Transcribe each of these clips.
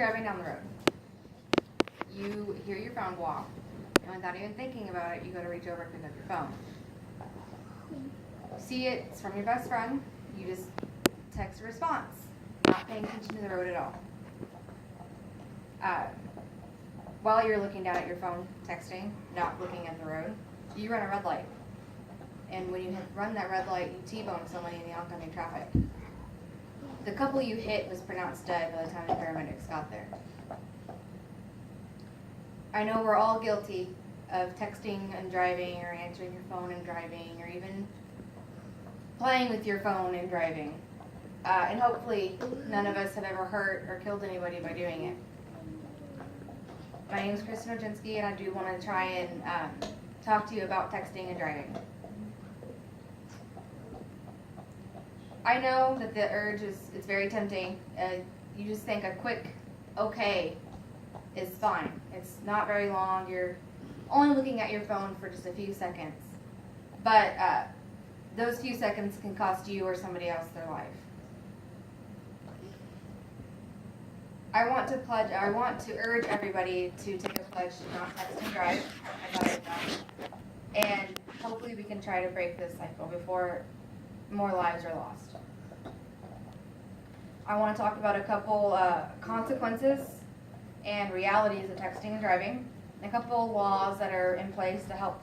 driving down the road. You hear your phone go off, and without even thinking about it, you go to reach over and pick up your phone. You see it's from your best friend, you just text a response, not paying attention to the road at all. While you're looking down at your phone, texting, not looking at the road, you run a red light. And when you run that red light, you T-bone somebody in the oncoming traffic. The couple you hit was pronounced dead by the time the paramedics got there. I know we're all guilty of texting and driving, or answering your phone and driving, or even playing with your phone and driving. And hopefully none of us have ever hurt or killed anybody by doing it. My name is Christin, Roginski, and I do want to try and talk to you about texting and driving. I know that the urge it's very tempting. You just think a quick okay is fine. It's not very long. You're only looking at your phone for just a few seconds. But those few seconds can cost you or somebody else their life. I want to urge everybody to take a pledge to not text and drive, as I have done. And hopefully we can try to break this cycle before more lives are lost. I want to talk about a couple consequences and realities of texting and driving, a couple laws that are in place to help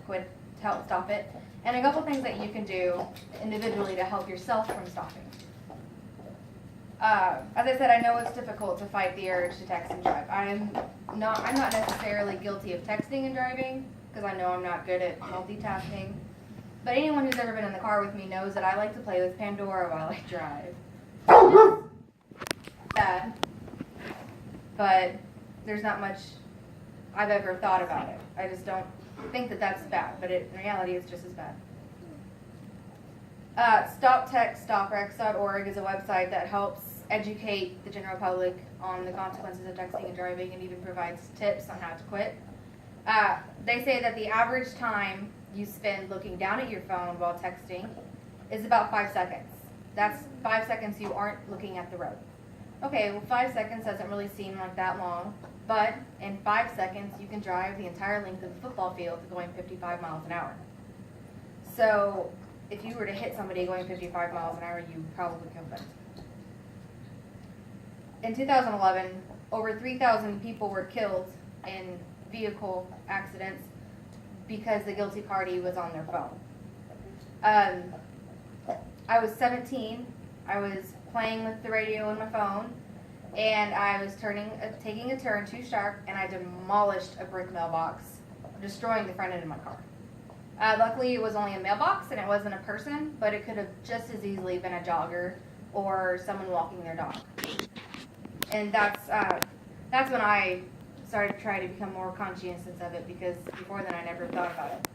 stop it, and a couple things that you can do individually to help yourself from stopping. As I said, I know it's difficult to fight the urge to text and drive. I'm not necessarily guilty of texting and driving, because I know I'm not good at multitasking. But anyone who's ever been in the car with me knows that I like to play with Pandora while I drive. Bad, but there's not much I've ever thought about it. I just don't think that that's bad, but in reality it's just as bad. StopTextStopWrecks.org is a website that helps educate the general public on the consequences of texting and driving, and even provides tips on how to quit. They say that the average time you spend looking down at your phone while texting is about 5 seconds. That's 5 seconds you aren't looking at the road. Okay, well 5 seconds doesn't really seem like that long, but in 5 seconds you can drive the entire length of the football field going 55 miles an hour. So if you were to hit somebody going 55 miles an hour, you probably killed them. In 2011, over 3,000 people were killed in vehicle accidents because the guilty party was on their phone. I was 17. I was playing with the radio on my phone, and I was taking a turn too sharp, and I demolished a brick mailbox, destroying the front end of my car. Luckily, it was only a mailbox, and it wasn't a person, but it could have just as easily been a jogger or someone walking their dog. And that's when I started to try to become more conscientious of it, because before then I never thought about it.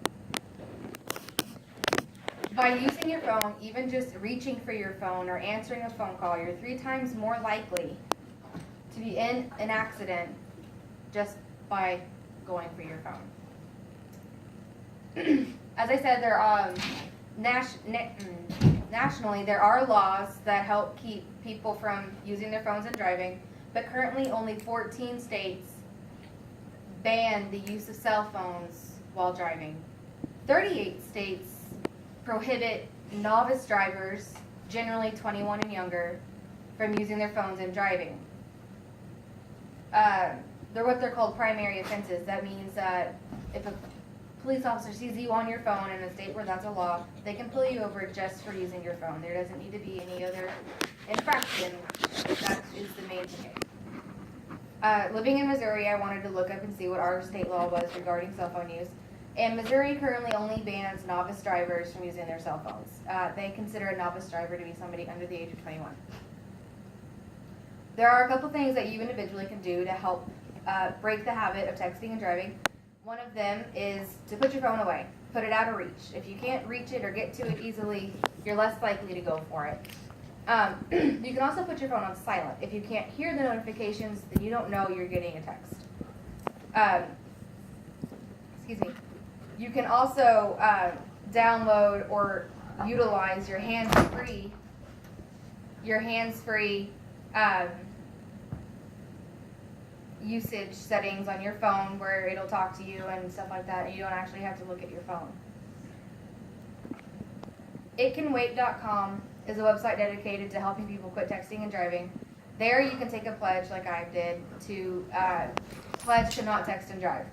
By using your phone, even just reaching for your phone or answering a phone call, you're 3 times more likely to be in an accident just by going for your phone. As I said, there are nationally there are laws that help keep people from using their phones and driving, but currently only 14 states ban the use of cell phones while driving. 38 states prohibit novice drivers, generally 21 and younger, from using their phones and driving. They're what they're called primary offenses. That means that if a police officer sees you on your phone in a state where that's a law, they can pull you over just for using your phone. There doesn't need to be any other infraction. That is the main thing. Living in Missouri, I wanted to look up and see what our state law was regarding cell phone use. And Missouri currently only bans novice drivers from using their cell phones. They consider a novice driver to be somebody under the age of 21. There are a couple things that you individually can do to help break the habit of texting and driving. One of them is to put your phone away. Put it out of reach. If you can't reach it or get to it easily, you're less likely to go for it. You can also put your phone on silent. If you can't hear the notifications, then you don't know you're getting a text. Excuse me. You can also download or utilize your hands-free, usage settings on your phone where it'll talk to you and stuff like that, and you don't actually have to look at your phone. Itcanwait.com is a website dedicated to helping people quit texting and driving. There you can take a pledge, like I did, to pledge to not text and drive.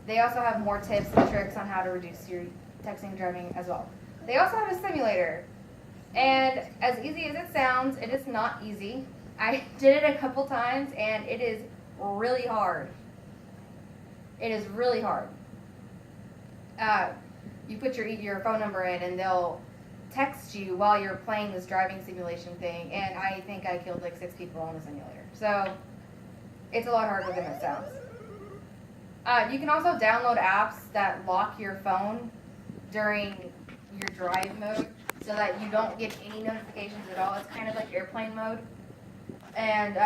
They also have more tips and tricks on how to reduce your texting and driving as well. They also have a simulator. And as easy as it sounds, it is not easy. I did it a couple times, and it is really hard. It is really hard. You put your phone number in, and they'll text you while you're playing this driving simulation thing, and I think I killed like 6 people on the simulator. So it's a lot harder than it sounds. You can also download apps that lock your phone during your drive mode so that you don't get any notifications at all. It's kind of like airplane mode. And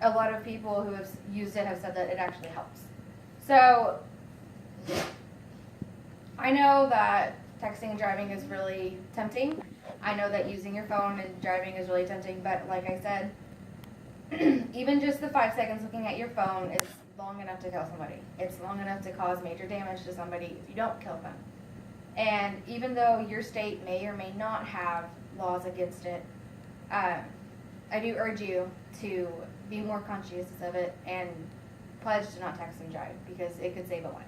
a lot of people who have used it have said that it actually helps. So I know that texting and driving is really tempting. I know that using your phone and driving is really tempting, but like I said, even just the 5 seconds looking at your phone is long enough to kill somebody. It's long enough to cause major damage to somebody if you don't kill them. And even though your state may or may not have laws against it, I do urge you to be more conscious of it and pledge to not text and drive, because it could save a life.